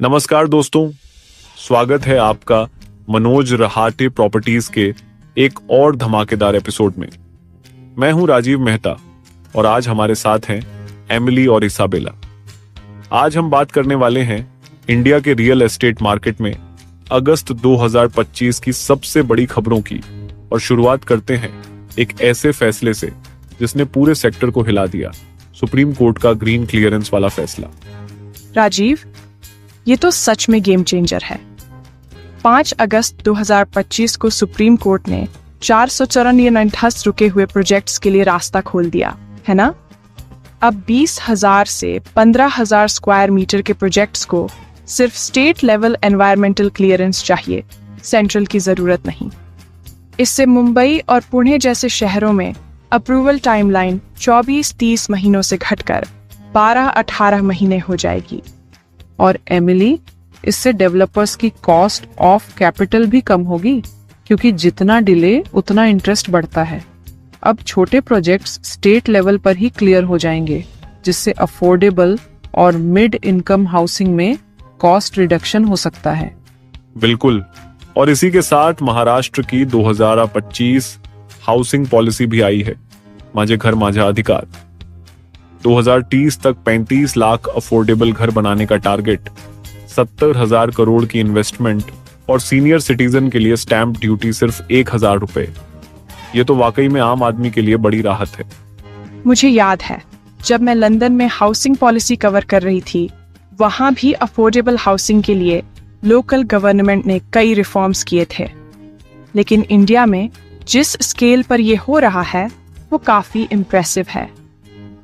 नमस्कार दोस्तों, स्वागत है आपका मनोज रहाटे प्रॉपर्टीज के एक और धमाकेदार एपिसोड में। मैं हूं राजीव मेहता और आज हमारे साथ हैं एमिली और इसाबेला। आज हम बात करने वाले हैं इंडिया के रियल एस्टेट मार्केट में अगस्त 2025 की सबसे बड़ी खबरों की और शुरुआत करते हैं एक ऐसे फैसले से जिसने पूरे सेक्टर को हिला दिया, सुप्रीम कोर्ट का ग्रीन क्लियरेंस वाला फैसला। राजीव, ये तो सच में गेम चेंजर है। 5 अगस्त 2025 को सुप्रीम कोर्ट ने 494 रुके हुए प्रोजेक्ट्स के लिए रास्ता खोल दिया, है ना? अब 20,000 से 15,000 स्क्वायर मीटर के प्रोजेक्ट्स को सिर्फ स्टेट लेवल एनवायरमेंटल क्लियरेंस चाहिए, सेंट्रल की जरूरत नहीं। इससे मुंबई और पुणे जैसे शहरों में अप्रूवल टाइमलाइन 24-30 महीनों से घटकर 12-18 महीने हो जाएगी। और एमिली, इससे डेवलपर्स की कॉस्ट ऑफ कैपिटल भी कम होगी, क्योंकि जितना डिले उतना इंटरेस्ट बढ़ता है। अब छोटे प्रोजेक्ट्स स्टेट लेवल पर ही क्लियर हो जाएंगे, जिससे अफोर्डेबल और मिड इनकम हाउसिंग में कॉस्ट रिडक्शन हो सकता है। बिल्कुल, और इसी के साथ महाराष्ट्र की 2025 हाउसिंग पॉलिसी भी आई है, माझे घर माझा अधिकार। 2030 तक 35 लाख अफोर्डेबल घर बनाने का टारगेट, 70,000 करोड़ की इन्वेस्टमेंट और सीनियर सिटीजन के लिए स्टैंप ड्यूटी सिर्फ 1,000 रुपए। ये तो वाकई में आम आदमी के लिए बड़ी राहत है। मुझे याद है, जब मैं लंदन में हाउसिंग पॉलिसी कवर कर रही थी, वहां भी अफोर्डेबल हाउसिंग के लिए लोकल गवर्नमेंट ने कई रिफॉर्म्स किए थे। लेकिन इंडिया में जिस स्केल पर यह हो रहा है वो काफी इम्प्रेसिव है।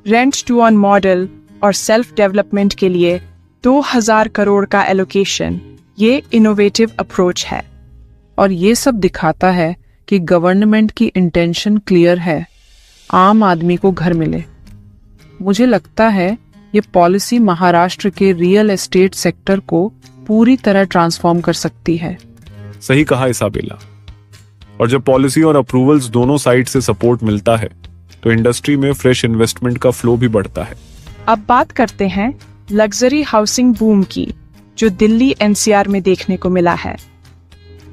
रेंट टू ऑन मॉडल और सेल्फ डेवलपमेंट के लिए 2,000 करोड़ का एलोकेशन, ये इनोवेटिव अप्रोच है। और ये सब दिखाता है कि गवर्नमेंट की इंटेंशन क्लियर है, आम आदमी को घर मिले। मुझे लगता है ये पॉलिसी महाराष्ट्र के रियल एस्टेट सेक्टर को पूरी तरह ट्रांसफॉर्म कर सकती है। सही कहा इसाबेला। और जब पॉलिसी और अप्रूवल्स दोनों साइड से सपोर्ट मिलता है तो इंडस्ट्री में फ्रेश इन्वेस्टमेंट का फ्लो भी बढ़ता है। अब बात करते हैं लग्जरी हाउसिंग बूम की, जो दिल्ली एनसीआर में देखने को मिला है।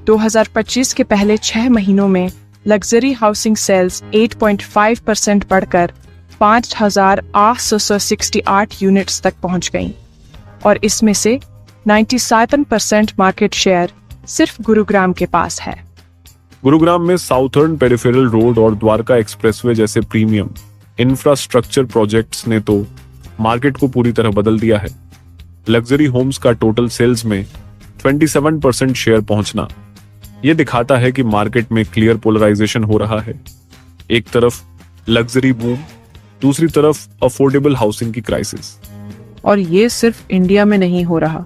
2025 के पहले 6 महीनों में लग्जरी हाउसिंग सेल्स 8.5% बढ़कर 5,868 यूनिट्स तक पहुंच गईं, और इसमें से 97% मार्केट शेयर सिर्फ गुरुग्राम के पास है। गुरुग्राम में साउथर्न पेरिफेरल रोड और द्वारका एक्सप्रेसवे जैसे प्रीमियम इंफ्रास्ट्रक्चर प्रोजेक्ट्स ने तो मार्केट को पूरी तरह बदल दिया है। लग्जरी होम्स का टोटल सेल्स में 27% शेयर पहुंचना यह दिखाता है कि मार्केट में क्लियर पोलराइजेशन हो रहा है। एक तरफ लग्जरी बूम, दूसरी तरफ अफोर्डेबल हाउसिंग की क्राइसिस। और ये सिर्फ इंडिया में नहीं हो रहा,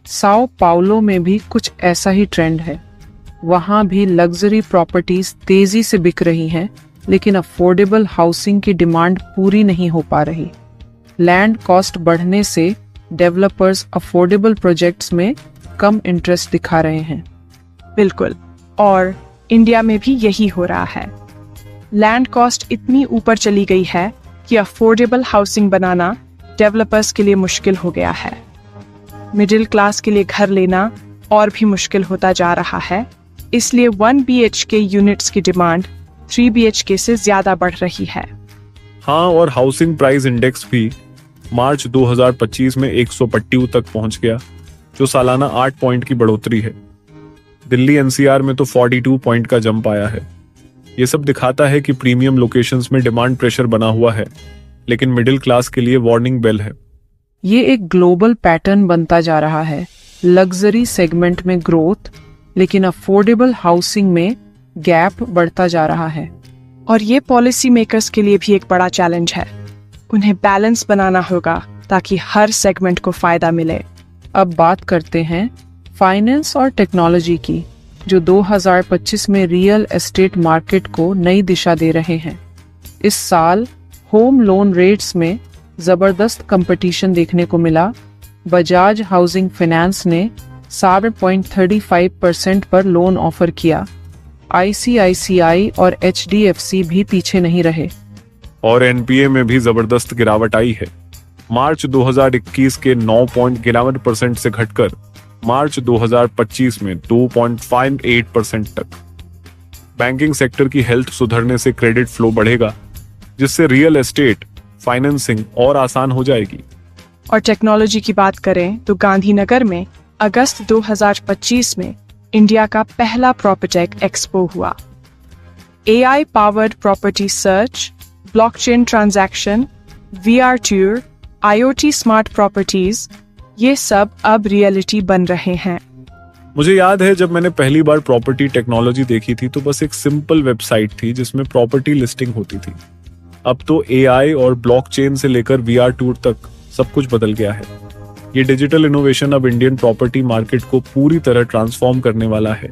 साओ पाउलो में भी कुछ ऐसा ही ट्रेंड है। वहां भी लग्जरी प्रॉपर्टीज तेजी से बिक रही हैं, लेकिन अफोर्डेबल हाउसिंग की डिमांड पूरी नहीं हो पा रही। लैंड कॉस्ट बढ़ने से डेवलपर्स अफोर्डेबल प्रोजेक्ट्स में कम इंटरेस्ट दिखा रहे हैं। बिल्कुल, और इंडिया में भी यही हो रहा है। लैंड कॉस्ट इतनी ऊपर चली गई है कि अफोर्डेबल हाउसिंग बनाना डेवलपर्स के लिए मुश्किल हो गया है। मिडिल क्लास के लिए घर लेना और भी मुश्किल होता जा रहा है, इसलिए 1 BHK यूनिट्स की डिमांड 3 BHK से ज्यादा बढ़ रही है। हाँ, और हाउसिंग प्राइस इंडेक्स भी मार्च 2025 में 125 तक पहुंच गया, जो सालाना 8 पॉइंट की बढ़ोतरी है। दिल्ली एनसीआर में तो 42 पॉइंट का जंप आया है। ये सब दिखाता है कि प्रीमियम लोकेशंस में डिमांड प्रेशर बना हुआ है, लेकिन मिडिल क्लास के लिए वार्निंग बेल है। ये एक ग्लोबल पैटर्न बनता जा रहा है। लग्जरी सेगमेंट में ग्रोथ, लेकिन अफोर्डेबल हाउसिंग में गैप बढ़ता जा रहा है। और ये पॉलिसी मेकर्स के लिए भी एक बड़ा चैलेंज है। उन्हें बैलेंस बनाना होगा ताकि हर सेगमेंट को फायदा मिले। अब बात करते हैं फाइनेंस और टेक्नोलॉजी की, जो 2025 में रियल एस्टेट मार्केट को नई दिशा दे रहे हैं। इस साल होम लोन रेट्स में जबरदस्त कंपटीशन देखने को मिला। बजाज हाउसिंग फाइनेंस ने 7.35% पर लोन ऑफर किया। ICICI और HDFC भी पीछे नहीं रहे। और एनपीए में भी जबरदस्त गिरावट आई है। मार्च 2021 के 9.11% से घटकर मार्च 2025 में 2.58% तक। बैंकिंग सेक्टर की हेल्थ सुधरने से क्रेडिट फ्लो बढ़ेगा, जिससे रियल एस्टेट फाइनेंसिंग और आसान हो जाएगी। और टेक्नोलॉजी की बात करें तो गांधीनगर में अगस्त 2025 में इंडिया का पहला प्रॉपर्टेक एक्सपो हुआ। AI powered property search, blockchain transaction, VR tour, IoT smart properties, ये सब अब रियलिटी बन रहे हैं। मुझे याद है जब मैंने पहली बार प्रॉपर्टी टेक्नोलॉजी देखी थी तो बस एक सिंपल वेबसाइट थी जिसमें प्रॉपर्टी लिस्टिंग होती थी। अब तो AI और ब्लॉकचेन से लेकर VR टूर तक सब कुछ बदल गया है। ये डिजिटल इनोवेशन अब इंडियन प्रॉपर्टी मार्केट को पूरी तरह ट्रांसफॉर्म करने वाला है।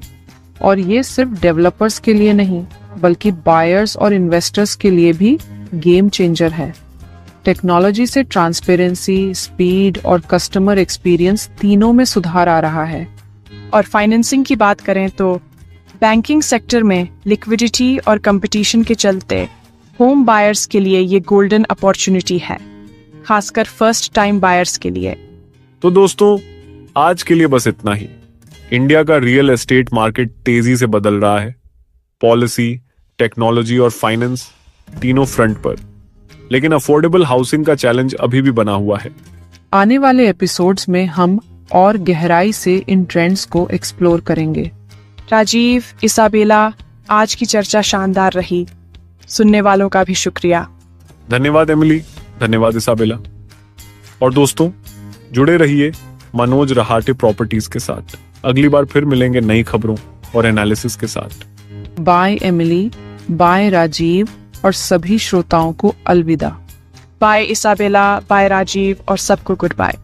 और ये सिर्फ डेवलपर्स के लिए नहीं, बल्कि बायर्स और इन्वेस्टर्स के लिए भी गेम चेंजर है। टेक्नोलॉजी से ट्रांसपेरेंसी, स्पीड और कस्टमर एक्सपीरियंस तीनों में सुधार आ रहा है। और फाइनेंसिंग की बात करें तो बैंकिंग सेक्टर में लिक्विडिटी और कंपटीशन के चलते होम बायर्स के लिए ये गोल्डन अपॉर्चुनिटी है, खासकर फर्स्ट टाइम बायर्स के लिए। तो दोस्तों, आज के लिए बस इतना ही। इंडिया का रियल एस्टेट मार्केट तेजी से बदल रहा है, पॉलिसी, टेक्नोलॉजी और फाइनेंस तीनों फ्रंट पर। लेकिन अफोर्डेबल हाउसिंग का चैलेंज अभी भी बना हुआ है। आने वाले एपिसोड्स में हम और गहराई से इन ट्रेंड्स को एक्सप्लोर करेंगे। राजीव, इसाबेला, आज की चर्चा शानदार रही। सुनने वालों का भी शुक्रिया। धन्यवाद एमिली, धन्यवाद इसाबेला। और दोस्तों, जुड़े रहिए मनोज रहाटे प्रॉपर्टीज के साथ। अगली बार फिर मिलेंगे नई खबरों और एनालिसिस के साथ। बाय एमिली, बाय राजीव और सभी श्रोताओं को अलविदा। बाय इसाबेला, बाय राजीव और सबको गुड बाय।